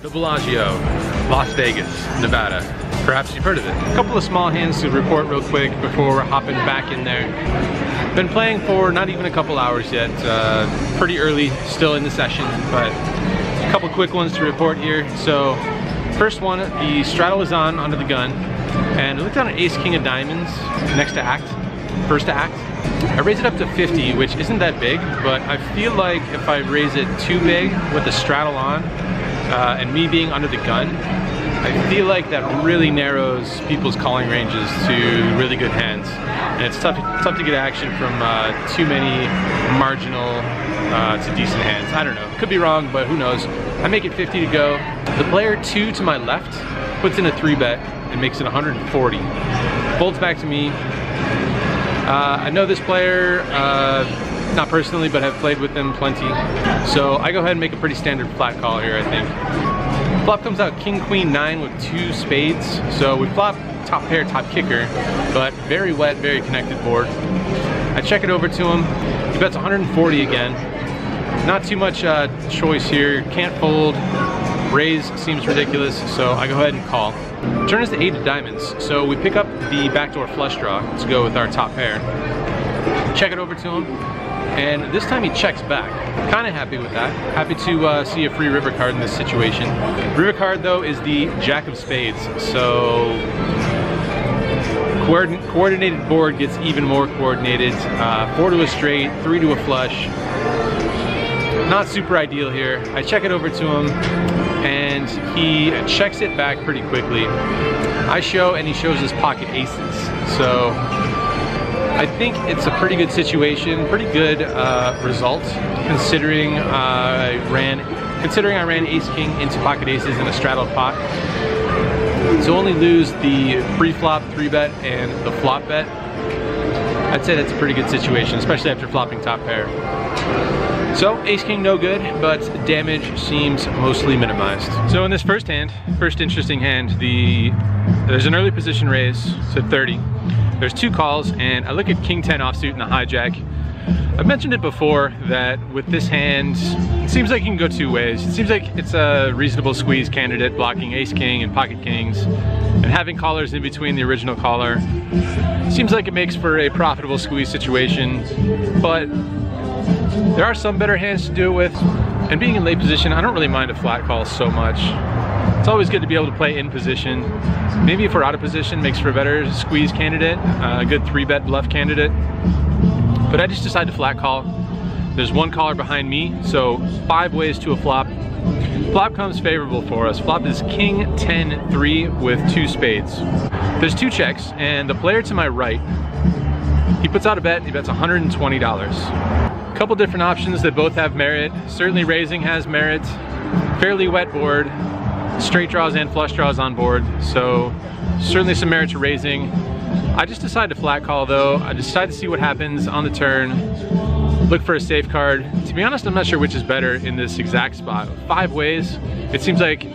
the Bellagio, Las Vegas, Nevada. Perhaps you've heard of it. A couple of small hands to report real quick before we're hopping back in there. Been playing for not even a couple hours yet. Pretty early, still in the session, but a couple quick ones to report here. So, first one, the straddle is on under the gun, and I looked on an ace king of diamonds next to act, first to act. I raise it up to 50, which isn't that big, but I feel like if I raise it too big with the straddle on, and me being under the gun, I feel like that really narrows people's calling ranges to really good hands. And it's tough to get action from too many marginal to decent hands. I don't know, could be wrong, but who knows. I make it 50 to go. The player 2 to my left puts in a 3-bet and makes it 140. Folds back to me. I know this player, not personally, but have played with them plenty. So I go ahead and make a pretty standard flat call here, I think. Flop comes out king, queen, 9 with 2 spades. So we flop top pair, top kicker, but very wet, very connected board. I check it over to him. He bets 140 again. Not too much choice here. Can't fold. Raise seems ridiculous, so I go ahead and call. Turn is the 8 of diamonds, so we pick up the backdoor flush draw to go with our top pair. Check it over to him, and this time he checks back. Kind of happy with that. Happy to see a free river card in this situation. River card though is the jack of spades, so coordinated board gets even more coordinated. 4 to a straight, 3 to a flush. Not super ideal here. I check it over to him, and he checks it back pretty quickly. I show, and he shows his pocket aces. So I think it's a pretty good situation, pretty good result, considering I ran ace king into pocket aces in a straddle pot. To only lose the pre-flop 3-bet and the flop bet, I'd say that's a pretty good situation, especially after flopping top pair. So ace king no good, but damage seems mostly minimized. So in this first hand, first interesting hand, there's an early position raise to 30. There's 2 calls, and I look at king 10 offsuit and a hijack. I've mentioned it before that with this hand, it seems like you can go 2 ways. It seems like it's a reasonable squeeze candidate, blocking ace king and pocket kings, and having callers in between the original caller. Seems like it makes for a profitable squeeze situation, but there are some better hands to do it with, and being in late position, I don't really mind a flat call so much. It's always good to be able to play in position. Maybe if we're out of position, makes for a better squeeze candidate, a good 3-bet bluff candidate. But I just decided to flat call. There's 1 caller behind me, so 5 ways to a flop. Flop comes favorable for us. Flop is king 10 3 with 2 spades. There's 2 checks, and the player to my right, he puts out a bet. He bets $120. Couple different options that both have merit. Certainly raising has merit. Fairly wet board. Straight draws and flush draws on board, so certainly some merit to raising. I just decided to flat call though. I decided to see what happens on the turn. Look for a safe card. To be honest, I'm not sure which is better in this exact spot. 5 ways. It seems like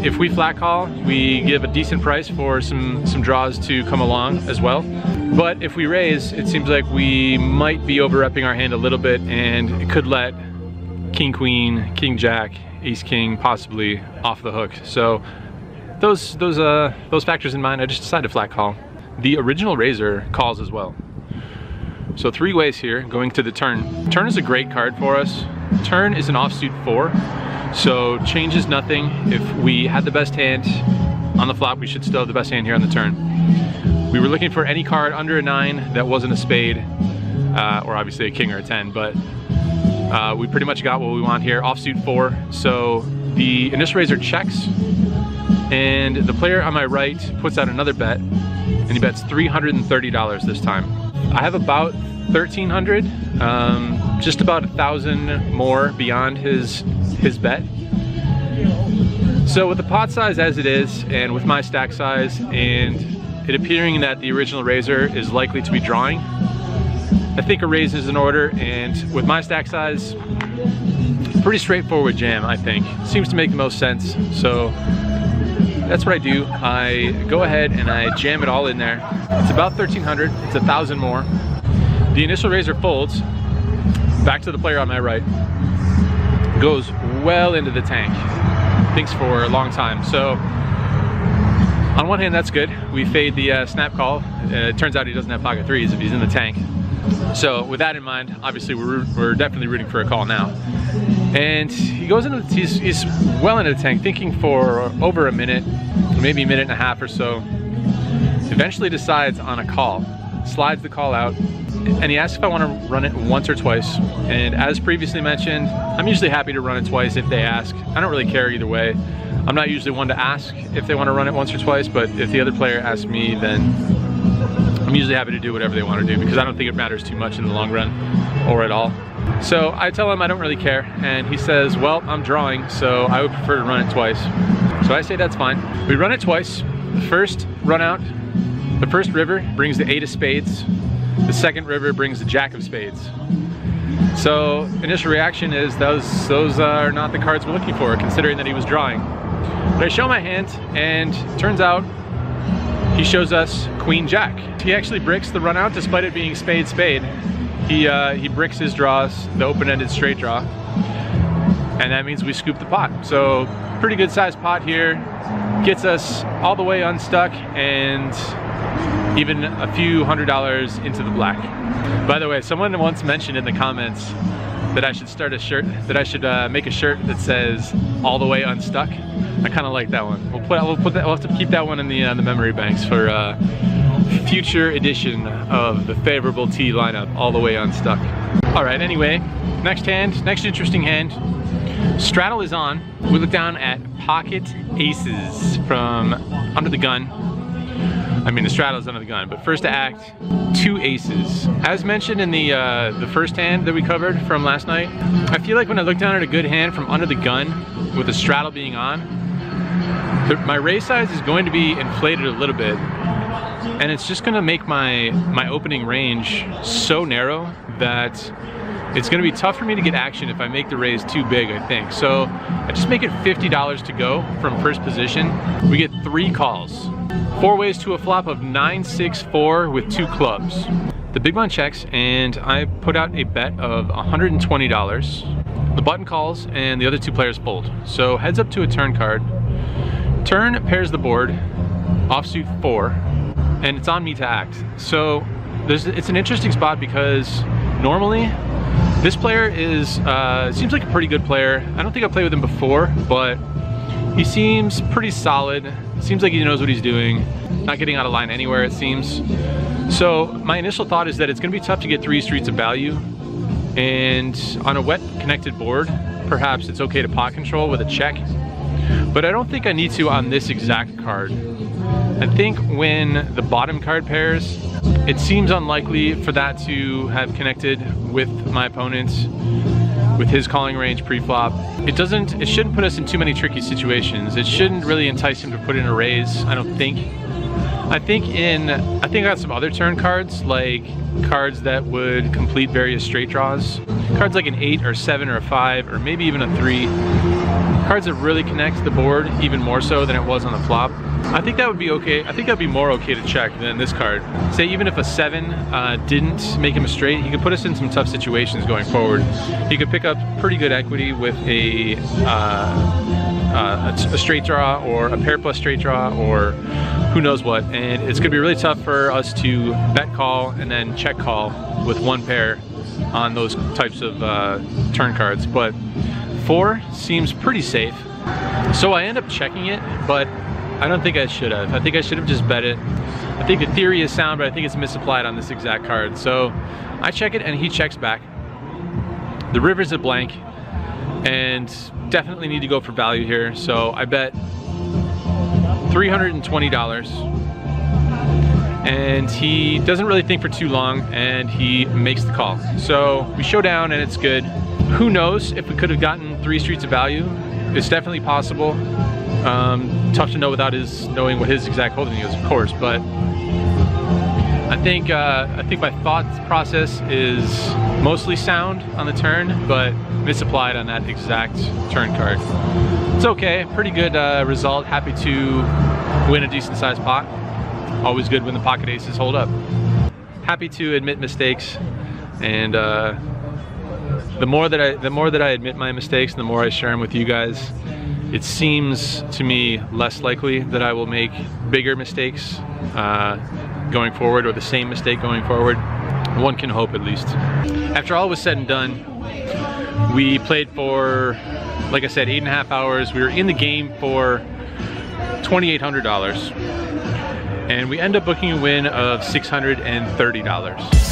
if we flat call, we give a decent price for some draws to come along as well. But if we raise, it seems like we might be over-repping our hand a little bit, and it could let king queen, king jack, ace king possibly off the hook. So those factors in mind, I just decided to flat call. The original raiser calls as well. So 3 ways here going to the turn. Turn is a great card for us. Turn is an offsuit 4, so changes nothing. If we had the best hand on the flop, we should still have the best hand here on the turn. We were looking for any card under a 9 that wasn't a spade, or obviously a king or a 10, but we pretty much got what we want here. Offsuit 4, so the initial raiser checks, and the player on my right puts out another bet, and he bets $330 this time. I have about 1,300, just about 1,000 more beyond his bet. So with the pot size as it is, and with my stack size, and it appearing that the original raiser is likely to be drawing, I think a raise is in order, and with my stack size, pretty straightforward jam, I think. Seems to make the most sense, so that's what I do. I go ahead and I jam it all in there. It's about 1,300, it's 1,000 more. The initial raiser folds, back to the player on my right, goes well into the tank. thinks for a long time. So on one hand, that's good. We fade the snap call. It turns out he doesn't have pocket threes if he's in the tank. So with that in mind, obviously we're definitely rooting for a call now. And he goes into, he's well into the tank, thinking for over a minute, maybe a minute and a half or so. Eventually decides on a call, slides the call out, and he asks if I want to run it once or twice. And as previously mentioned, I'm usually happy to run it twice if they ask. I don't really care either way. I'm not usually one to ask if they want to run it once or twice, but if the other player asks me, then I'm usually happy to do whatever they want to do, because I don't think it matters too much in the long run or at all. So I tell him I don't really care, and he says, well, I'm drawing, so I would prefer to run it twice. So I say that's fine. We run it twice. The first run out, the first river brings the 8 of spades. The second river brings the jack of spades. So initial reaction is those are not the cards we're looking for, considering that he was drawing. But I show my hand, and turns out he shows us queen jack. He actually bricks the run out despite it being spade spade. He bricks his draws, the open-ended straight draw, and that means we scoop the pot. So pretty good sized pot here, gets us all the way unstuck and even a few $100s into the black. By the way, someone once mentioned in the comments that I should start a shirt, that I should make a shirt that says "all the way unstuck." I kind of like that one. We'll have to keep that one in the memory banks for future edition of the favorable tee lineup, all the way unstuck. All right. Anyway, next interesting hand. Straddle is on. We look down at pocket aces from under the gun. I mean, the straddle is under the gun, but first to act, 2 aces. As mentioned in the first hand that we covered from last night, I feel like when I look down at a good hand from under the gun with the straddle being on, my raise size is going to be inflated a little bit, and it's just going to make my opening range so narrow that it's going to be tough for me to get action if I make the raise too big, I think. So I just make it $50 to go from first position. We get 3 calls. 4 ways to a flop of 9-6-4 with 2 clubs. The big blind checks, and I put out a bet of $120. The button calls, and the other 2 players fold. So heads up to a turn card. Turn pairs the board, offsuit 4, and it's on me to act. So it's an interesting spot because normally this player is seems like a pretty good player. I don't think I've played with him before, but he seems pretty solid. Seems like he knows what he's doing. Not getting out of line anywhere, it seems. So my initial thought is that it's going to be tough to get 3 streets of value, and on a wet connected board, perhaps it's okay to pot control with a check. But I don't think I need to on this exact card. I think when the bottom card pairs, it seems unlikely for that to have connected with my opponent, with his calling range pre-flop. It shouldn't put us in too many tricky situations. It shouldn't really entice him to put in a raise, I don't think. I think I got some other turn cards, like cards that would complete various straight draws. Cards like an 8 or 7 or a 5 or maybe even a 3. Cards that really connect the board even more so than it was on the flop. I think that would be okay. I think that'd be more okay to check than this card. Say even if a 7 didn't make him a straight, he could put us in some tough situations going forward. He could pick up pretty good equity with a straight draw or a pair plus straight draw or who knows what. And it's gonna be really tough for us to bet call and then check call with 1 pair on those types of turn cards. But 4 seems pretty safe. So I end up checking it, but I don't think I should have. I think I should have just bet it. I think the theory is sound, but I think it's misapplied on this exact card. So I check it and he checks back. The river's a blank and definitely need to go for value here. So I bet $320 and he doesn't really think for too long and he makes the call. So we show down and it's good. Who knows if we could have gotten 3 streets of value? It's definitely possible. Tough to know without knowing what his exact holding is, of course, but I think my thought process is mostly sound on the turn, but misapplied on that exact turn card. It's okay, pretty good result. Happy to win a decent sized pot. Always good when the pocket aces hold up. Happy to admit mistakes and the more that I admit my mistakes, and the more I share them with you guys, it seems to me less likely that I will make bigger mistakes going forward, or the same mistake going forward. One can hope, at least. After all was said and done, we played for, like I said, 8.5 hours. We were in the game for $2,800, and we end up booking a win of $630.